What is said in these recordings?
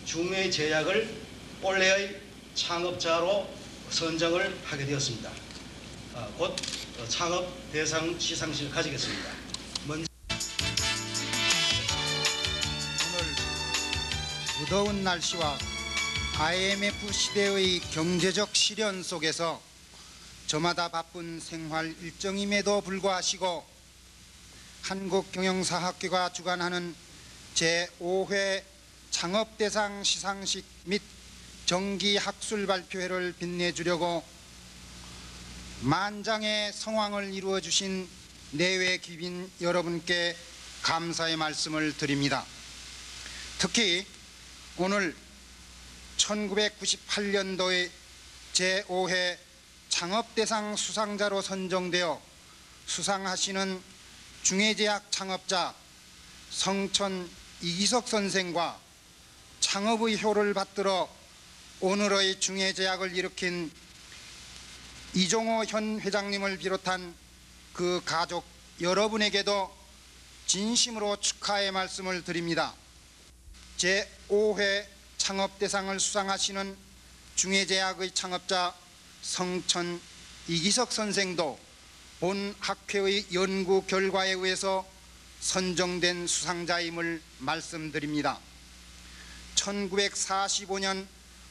중외제약을 올해의 창업자로 선정을 하게 되었습니다. 곧 창업 대상 시상식을 가지겠습니다. 오늘 무더운 날씨와 IMF 시대의 경제적 시련 속에서 저마다 바쁜 생활 일정임에도 불구하시고 한국경영사학회가 주관하는 제5회 창업대상 시상식 및 정기학술 발표회를 빛내주려고 만장의 성황을 이루어 주신 내외 귀빈 여러분께 감사의 말씀을 드립니다. 특히 오늘 1998년도에 제5회 창업대상 수상자로 선정되어 수상하시는 중외제약 창업자 성천 이기석 선생과 창업의 효를 받들어 오늘의 중외제약을 일으킨 이종호 현 회장님을 비롯한 그 가족 여러분에게도 진심으로 축하의 말씀을 드립니다. 제5회 창업대상을 수상하시는 중외제약의 창업자 성천 이기석 선생도 본 학회의 연구 결과에 의해서 선정된 수상자임을 말씀드립니다. 1945년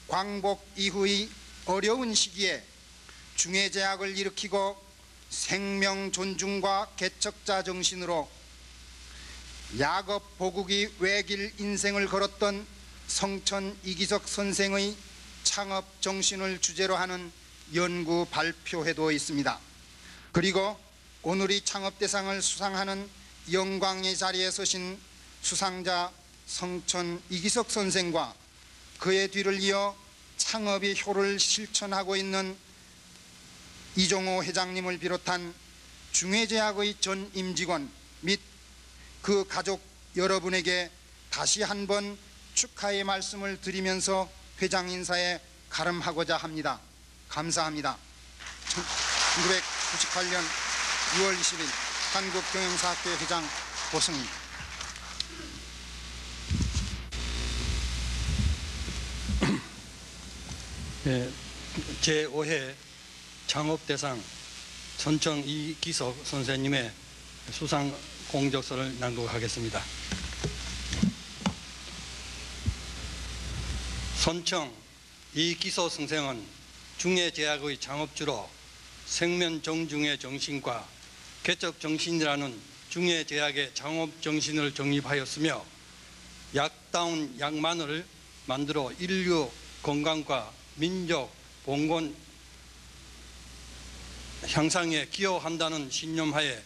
광복 이후의 어려운 시기에 중외제약을 일으키고 생명 존중과 개척자 정신으로 야겁 보국이 외길 인생을 걸었던 성천 이기석 선생의 창업 정신을 주제로 하는 연구 발표회도 있습니다. 그리고 오늘이 창업대상을 수상하는 영광의 자리에 서신 수상자 성천 이기석 선생과 그의 뒤를 이어 창업의 효를 실천하고 있는 이종호 회장님을 비롯한 중외제약의 전 임직원 및 그 가족 여러분에게 다시 한번 축하의 말씀을 드리면서 회장 인사에 가름하고자 합니다. 감사합니다. 1998년 6월 20일 한국경영사학회 회장 고승희. 네, 제5회 창업대상 선청 이기석 선생님의 수상 공적서를 낭독하겠습니다. 선청 이기석 선생은 중외제약의 창업주로 생명 존중의 정신과 개척 정신이라는 중외제약의 창업 정신을 정립하였으며 약다운 약만을 만들어 인류 건강과 민족 봉건 향상에 기여한다는 신념하에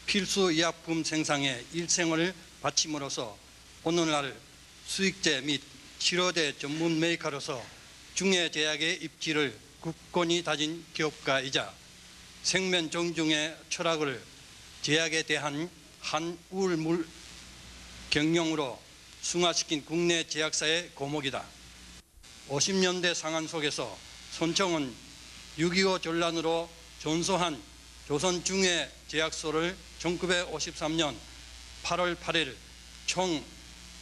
필수 의약품 생산에 일생을 바침으로써 오늘날 수익제 및 치료제 전문 메이커로서 중외제약의 입지를 굳건히 다진 기업가이자 생명 존중의 철학을 제약에 대한 한우물 경영으로 승화시킨 국내 제약사의 고목이다. 50년대 상황 속에서 선청은 6.25 전란으로 전소한 조선중외제약소를 1953년 8월 8일 총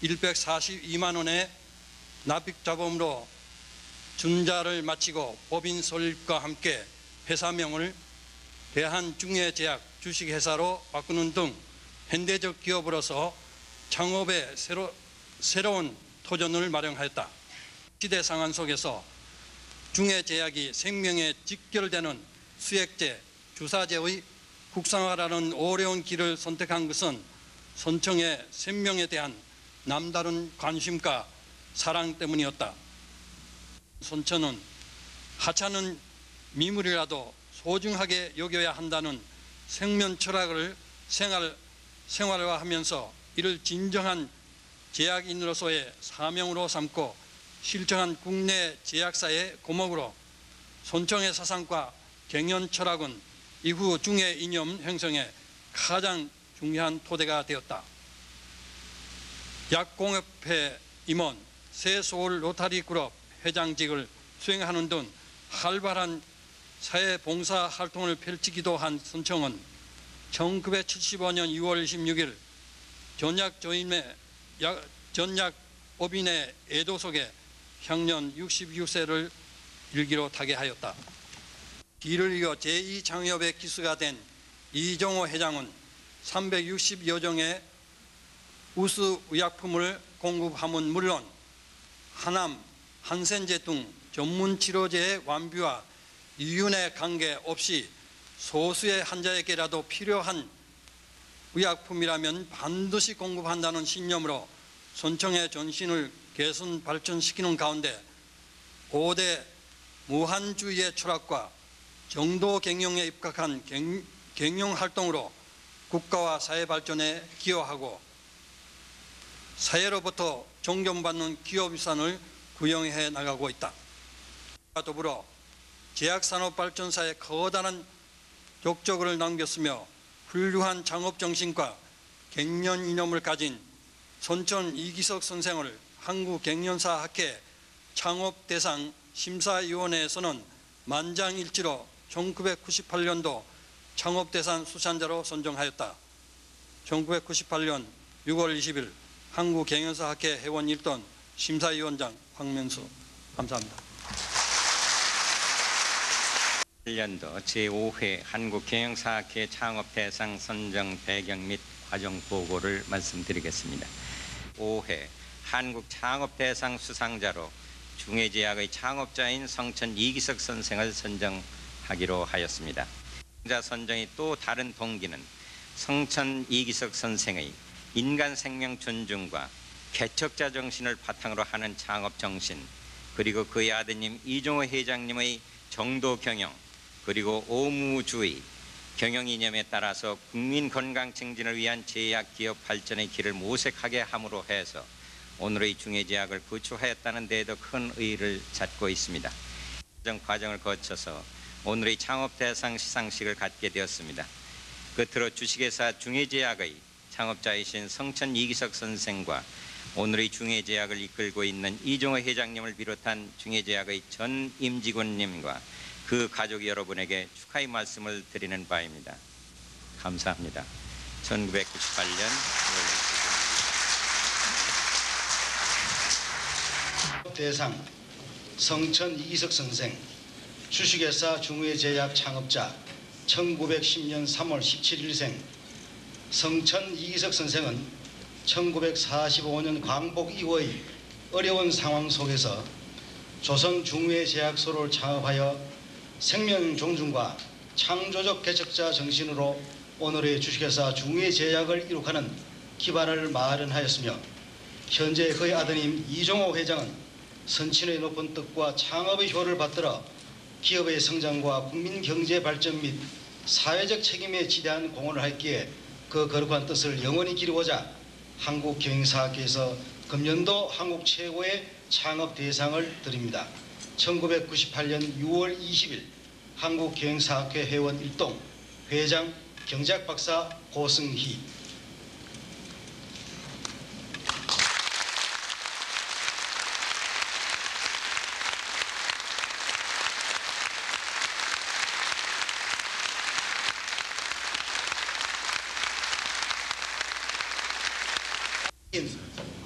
142만 원의 납입자금으로 준자를 마치고 법인 설립과 함께 회사명을 대한중외제약 주식회사로 바꾸는 등 현대적 기업으로서 창업의 새로운 도전을 마련하였다. 시대 상황 속에서 중외제약이 생명에 직결되는 수액제, 주사제의 국산화라는 어려운 길을 선택한 것은 선청의 생명에 대한 남다른 관심과 사랑 때문이었다. 선천은 하찮은 미물이라도 소중하게 여겨야 한다는 생명 철학을 생활화하면서 이를 진정한 제약인으로서의 사명으로 삼고 실천한 국내 제약사의 고목으로 선청의 사상과 경영 철학은 이후 중외 이념 형성에 가장 중요한 토대가 되었다. 약공업회 임원, 새 서울 로타리 그룹 회장직을 수행하는 등 활발한 사회봉사 활동을 펼치기도 한 선청은 1975년 6월 26일 전약 법인의 애도 속에 향년 66세를 일기로 타계하였다. 이를 이어 제2창업의 기수가 된 이종호 회장은 360여 종의 우수 의약품을 공급함은 물론 하남, 한센제 등 전문 치료제의 완비와 이윤에 관계없이 소수의 환자에게라도 필요한 의약품이라면 반드시 공급한다는 신념으로 선청의 전신을 개선 발전시키는 가운데 고대 무한주의의 철학과 정도 경영에 입각한 경영활동으로 국가와 사회 발전에 기여하고 사회로부터 존경받는 기업유산을 구형해 나가고 있다. 더불어 제약산업발전사에 커다란 족적을 남겼으며 훌륭한 창업정신과 갱년 이념을 가진 손천 이기석 선생을 한국경영사학회 창업대상 심사위원회에서는 만장일치로 1998년도 창업대상 수상자로 선정하였다. 1998년 6월 20일 한국경영사학회 회원 1등 심사위원장 황명수. 감사합니다. 1년도 제5회 한국경영사학회 창업대상 선정 배경 및 과정 보고를 말씀드리겠습니다. 5회 한국창업대상 수상자로 중해제약의 창업자인 성천 이기석 선생을 선정하기로 하였습니다. 수상자 선정의 또 다른 동기는 성천 이기석 선생의 인간 생명 존중과 개척자 정신을 바탕으로 하는 창업 정신, 그리고 그의 아드님 이종호 회장님의 정도 경영, 그리고 오무주의 경영 이념에 따라서 국민 건강 증진을 위한 제약 기업 발전의 길을 모색하게 함으로 해서 오늘의 중해제약을 구축하였다는 데에도 큰 의의를 갖고 있습니다. 과정을 거쳐서 오늘의 창업대상 시상식을 갖게 되었습니다. 끝으로 주식회사 중해제약의 창업자이신 성천 이기석 선생과 오늘의 중해제약을 이끌고 있는 이종호 회장님을 비롯한 중해제약의 전 임직원님과 그 가족 여러분에게 축하의 말씀을 드리는 바입니다. 감사합니다. 1998년 6월 대상 성천 이기석 선생, 주식회사 중해제약 창업자, 1910년 3월 17일생. 성천 이기석 선생은 1945년 광복 이후의 어려운 상황 속에서 조선 중해제약소를 창업하여 생명 존중과 창조적 개척자 정신으로 오늘의 주식회사 중해제약을 이룩하는 기반을 마련하였으며, 현재 그의 아드님 이종호 회장은 선친의 높은 뜻과 창업의 효를 받들어 기업의 성장과 국민 경제 발전 및 사회적 책임에 지대한 공헌을 했기에 그 거룩한 뜻을 영원히 기리고자 한국경영사학회에서 금년도 한국 최고의 창업 대상을 드립니다. 1998년 6월 20일 한국경영사학회 회원 1동 회장 경제학 박사 고승희.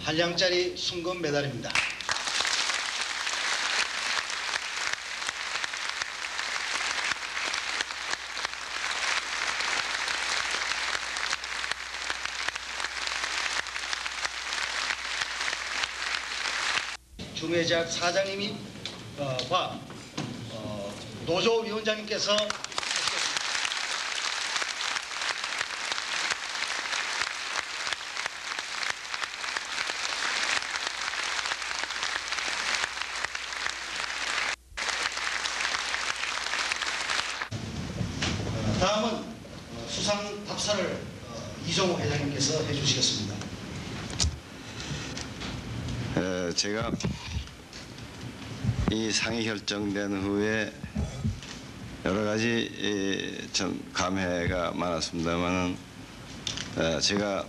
한량짜리 순금 메달입니다. 중해제약 사장님이 노조위원장님께서 다음은 수상 답사를 이종호 회장님께서 해주시겠습니다. 제가 이 상이 결정된 후에 여러 가지 좀 감회가 많았습니다만은 제가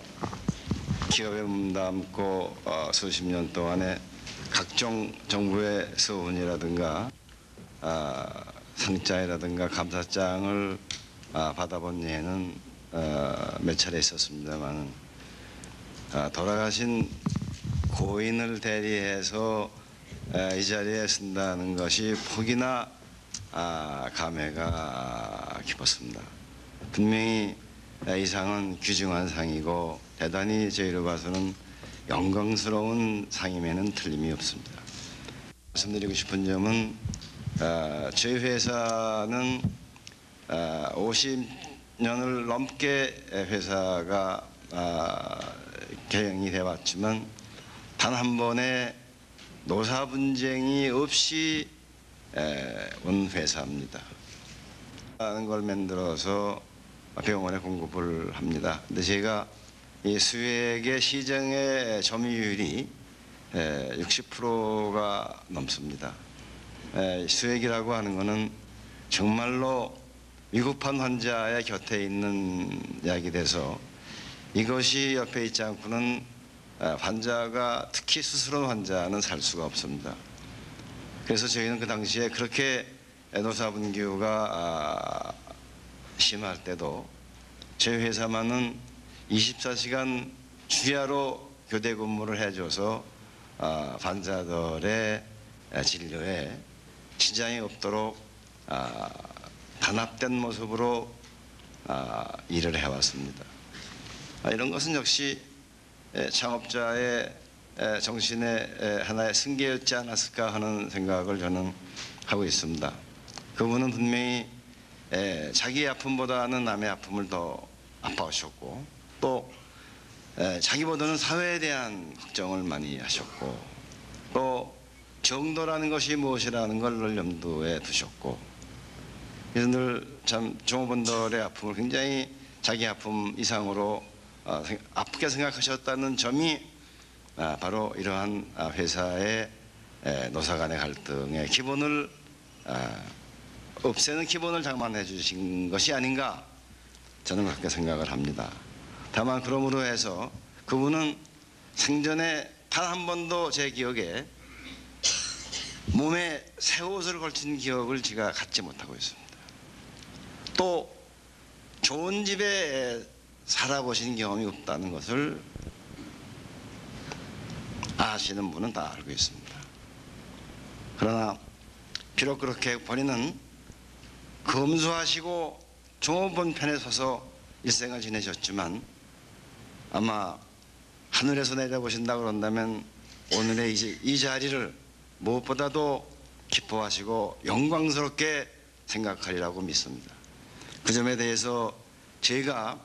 기업에 몸담고 수십 년 동안에 각종 정부의 서훈이라든가 상장이라든가 감사장을 받아본 예는 몇 차례 있었습니다만은 돌아가신 고인을 대리해서 이 자리에 쓴다는 것이 폭이나 감회가 깊었습니다. 분명히 이 상은 귀중한 상이고 대단히 저희로 봐서는 영광스러운 상임에는 틀림이 없습니다. 말씀드리고 싶은 점은 저희 회사는 50년을 넘게 회사가 경영이 돼 왔지만 단 한 번의 노사 분쟁이 없이 온 회사입니다. 하는 걸 만들어서 병원에 공급을 합니다. 근데 제가 이 수액의 시정의 점유율이 60%가 넘습니다. 수액이라고 하는 것은 정말로 위급한 환자의 곁에 있는 약이 돼서 이것이 옆에 있지 않고는 환자가 특히 수술한 환자는 살 수가 없습니다. 그래서 저희는 그 당시에 그렇게 노사분규가 심할 때도 저희 회사만은 24시간 주야로 교대 근무를 해줘서 환자들의 진료에 지장이 없도록 단합된 모습으로 일을 해왔습니다. 이런 것은 역시 창업자의 정신의 하나의 승계였지 않았을까 하는 생각을 저는 하고 있습니다. 그분은 분명히 자기의 아픔보다는 남의 아픔을 더 아파하셨고 또 자기보다는 사회에 대한 걱정을 많이 하셨고 또 정도라는 것이 무엇이라는 걸 늘 염두에 두셨고 그래서 늘 참 종업원들의 아픔을 굉장히 자기 아픔 이상으로 아프게 생각하셨다는 점이 바로 이러한 회사의 노사 간의 갈등의 기본을 없애는 기본을 장만해 주신 것이 아닌가 저는 그렇게 생각을 합니다. 다만 그러므로 해서 그분은 생전에 단 한 번도 제 기억에 몸에 새 옷을 걸친 기억을 제가 갖지 못하고 있습니다. 또 좋은 집에 살아보신 경험이 없다는 것을 아시는 분은 다 알고 있습니다. 그러나 비록 그렇게 본인은 검소하시고 종업원 편에 서서 일생을 지내셨지만 아마 하늘에서 내려보신다고 그런다면 오늘의 이 자리를 무엇보다도 기뻐하시고 영광스럽게 생각하리라고 믿습니다. 그 점에 대해서 제가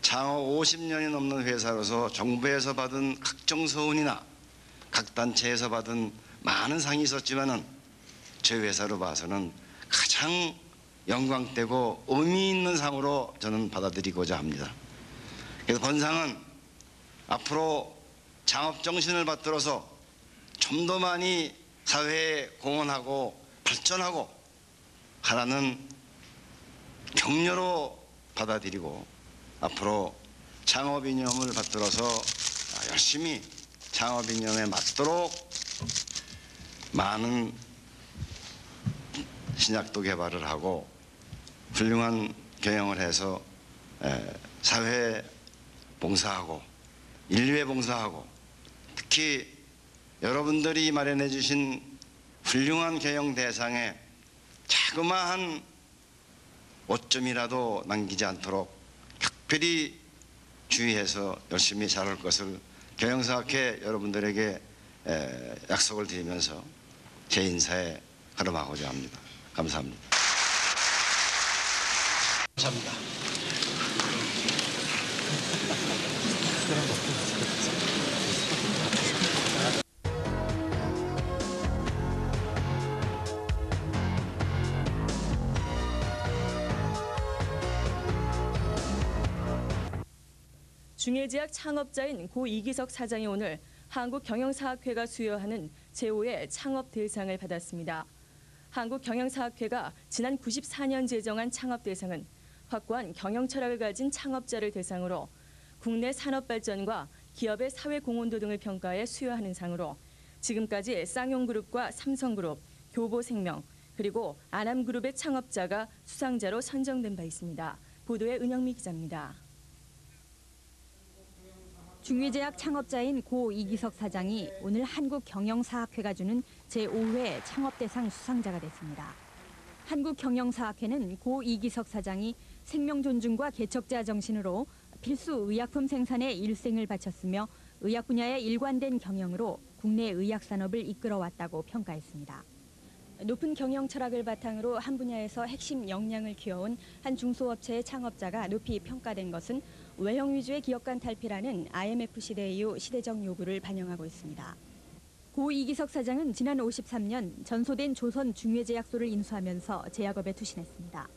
창업 50년이 넘는 회사로서 정부에서 받은 각종 서운이나 각 단체에서 받은 많은 상이 있었지만은 저희 회사로 봐서는 가장 영광되고 의미 있는 상으로 저는 받아들이고자 합니다. 그래서 본상은 앞으로 창업 정신을 받들어서 좀 더 많이 사회에 공헌하고 발전하고 하라는 격려로 받아들이고 앞으로 창업 이념을 받들어서 열심히 창업 이념에 맞도록 많은 신약도 개발을 하고 훌륭한 경영을 해서 사회에 봉사하고 인류에 봉사하고 특히 여러분들이 마련해 주신 훌륭한 경영 대상에 자그마한 오점이라도 남기지 않도록 특별히 주의해서 열심히 잘할 것을 경영사학회 여러분들에게 약속을 드리면서 제 인사에 가름하고자 합니다. 감사합니다. 감사합니다. 중해제약 창업자인 고 이기석 사장이 오늘 한국경영사학회가 수여하는 제5의 창업대상을 받았습니다. 한국경영사학회가 지난 94년 제정한 창업대상은 확고한 경영 철학을 가진 창업자를 대상으로 국내 산업 발전과 기업의 사회 공헌도 등을 평가해 수여하는 상으로 지금까지 쌍용그룹과 삼성그룹, 교보생명, 그리고 아남그룹의 창업자가 수상자로 선정된 바 있습니다. 보도에 은영미 기자입니다. 중위제약 창업자인 고 이기석 사장이 오늘 한국경영사학회가 주는 제5회 창업대상 수상자가 됐습니다. 한국경영사학회는 고 이기석 사장이 생명 존중과 개척자 정신으로 필수 의약품 생산에 일생을 바쳤으며 의학 분야의 일관된 경영으로 국내 의학 산업을 이끌어왔다고 평가했습니다. 높은 경영 철학을 바탕으로 한 분야에서 핵심 역량을 키워온 한 중소업체의 창업자가 높이 평가된 것은 외형 위주의 기업 간 탈피라는 IMF 시대 이후 시대적 요구를 반영하고 있습니다. 고 이기석 사장은 지난 53년 전소된 조선 중외제약소를 인수하면서 제약업에 투신했습니다.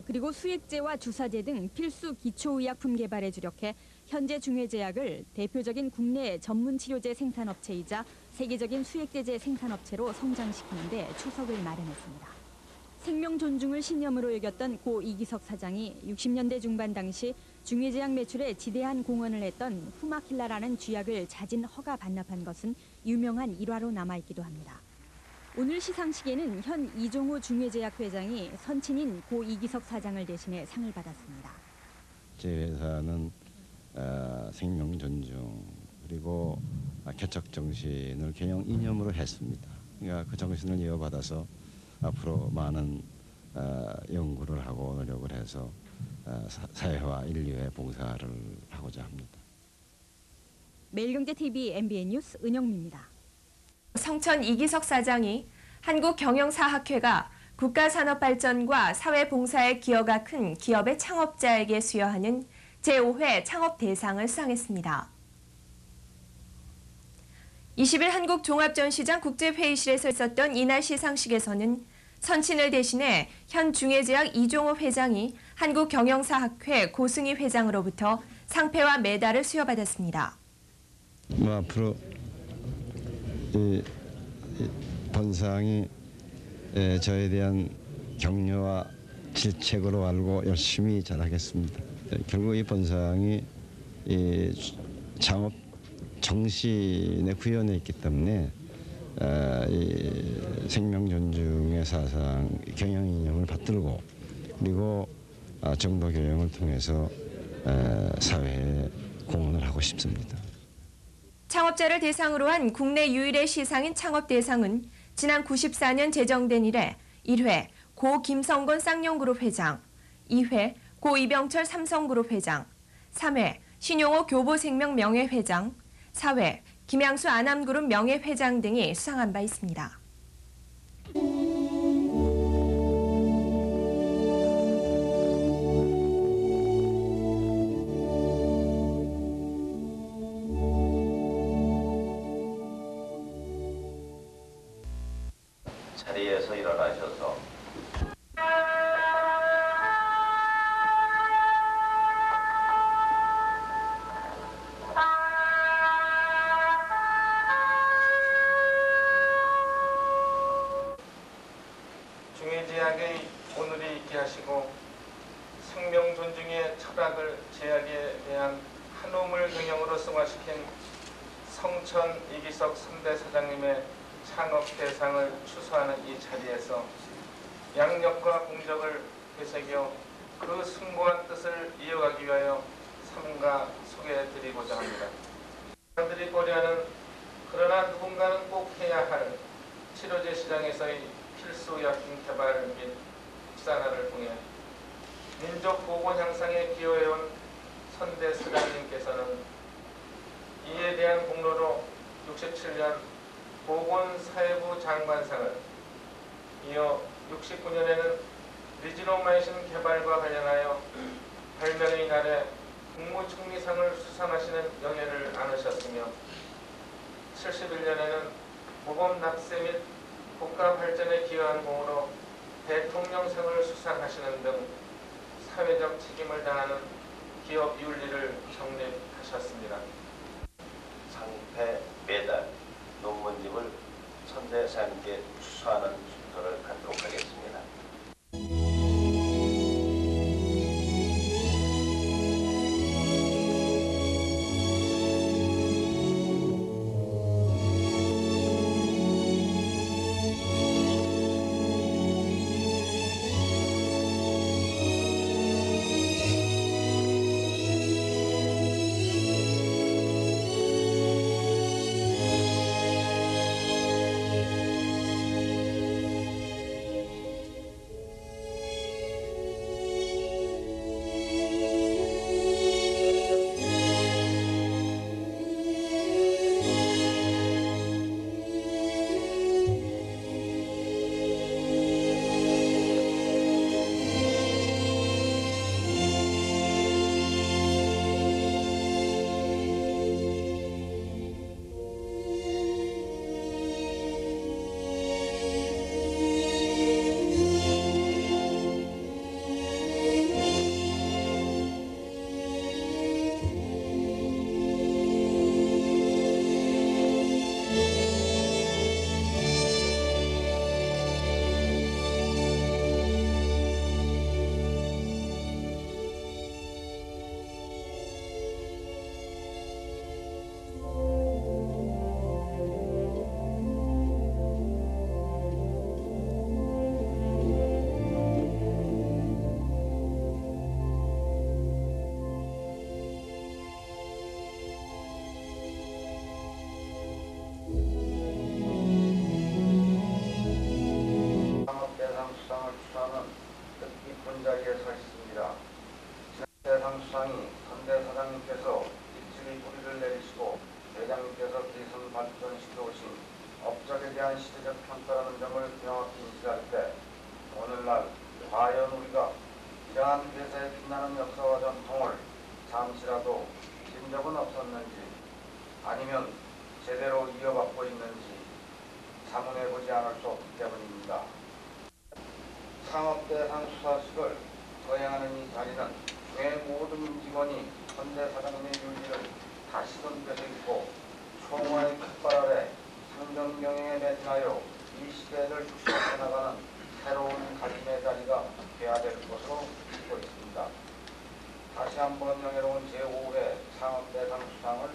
그리고 수액제와 주사제 등 필수 기초의약품 개발에 주력해 현재 중외제약을 대표적인 국내 전문 치료제 생산업체이자 세계적인 수액제제 생산업체로 성장시키는 데 초석을 마련했습니다. 생명 존중을 신념으로 여겼던 고 이기석 사장이 60년대 중반 당시 중외제약 매출에 지대한 공헌을 했던 후마킬라라는 쥐약을 자진 허가 반납한 것은 유명한 일화로 남아있기도 합니다. 오늘 시상식에는 현 이종우 중외제약 회장이 선친인 고 이기석 사장을 대신해 상을 받았습니다. 제 회사는 생명 존중 그리고 개척 정신을 경영 이념으로 했습니다. 그러니까 그 정신을 이어받아서 앞으로 많은 연구를 하고 노력을 해서 사회와 인류에 봉사를 하고자 합니다. 매일경제TV MBN 뉴스 은영미입니다. 성천 이기석 사장이 한국경영사학회가 국가산업발전과 사회봉사에 기여가 큰 기업의 창업자에게 수여하는 제5회 창업대상을 수상했습니다. 20일 한국종합전시장 국제회의실에서 있었던 이날 시상식에서는 선친을 대신해 현 중외제약 이종호 회장이 한국경영사학회 고승희 회장으로부터 상패와 메달을 수여받았습니다. 앞으로 이 본상이 저에 대한 격려와 질책으로 알고 열심히 잘하겠습니다. 결국 이 본상이 이 창업 정신에 구현해 있기 때문에 이 생명 존중의 사상, 경영 이념을 받들고 그리고 정도 교육을 통해서 사회에 공헌을 하고 싶습니다. 창업자를 대상으로 한 국내 유일의 시상인 창업대상은 지난 94년 제정된 이래 1회 고 김성건 쌍용그룹 회장, 2회 고 이병철 삼성그룹 회장, 3회 신용호 교보생명 명예회장, 4회 김양수 아남그룹 명예회장 등이 수상한 바 있습니다. 자리에서 일어나셔서 중외제약의 오늘이 있게 하시고 생명 존중의 철학을 제약에 대한 한우물 경영으로 승화시킨 성천 이기석 선대 사장님의 창업 대상을 추수하는 이 자리에서 양력과 공적을 되새겨 그 숭고한 뜻을 이어가기 위하여 삼가 소개해드리고자 합니다. 사람들이 고려하는 그러나 누군가는 꼭 해야 할 치료제 시장에서의 필수 의약품 개발 및 국산화를 통해 민족 보건 향상에 기여해온 선대 사장님께서는 이에 대한 공로로 67년 보건사회부 장관상을, 이어 69년에는 리지노마이신 개발과 관련하여 발명의 날에 국무총리상을 수상하시는 영예를 안으셨으며 71년에는 모범 납세 및 국가 발전에 기여한 공으로 대통령상을 수상하시는 등 사회적 책임을 다하는 기업 윤리를 정립하셨습니다. 상패, 메달, 논문집을 선대사님께 추수하는 순서를 갖도록 하겠습니다. 대한 시대적 평가라는 점을 명확히 인식할 때 오늘날 과연 우리가 이러한 대세에 빛나는 역사와 전통을 잠시라도 잊은 적은 없었는지 아니면 제대로 이어받고 있는지 자문해보지 않을 수 없기 때문입니다. 창업대상 수사식을 거행하는 이 자리는 왜 모든 임직원이 현대 사장님의 윤리를 다시금 뼈저있고 총화의 깃발 아래 상정경영에 매진하여 이 시대를 추진해 나가는 새로운 가짐의 자리가 돼야 될 것으로 믿고 있습니다. 다시 한번 영예로운 제5회 창업대상 수상을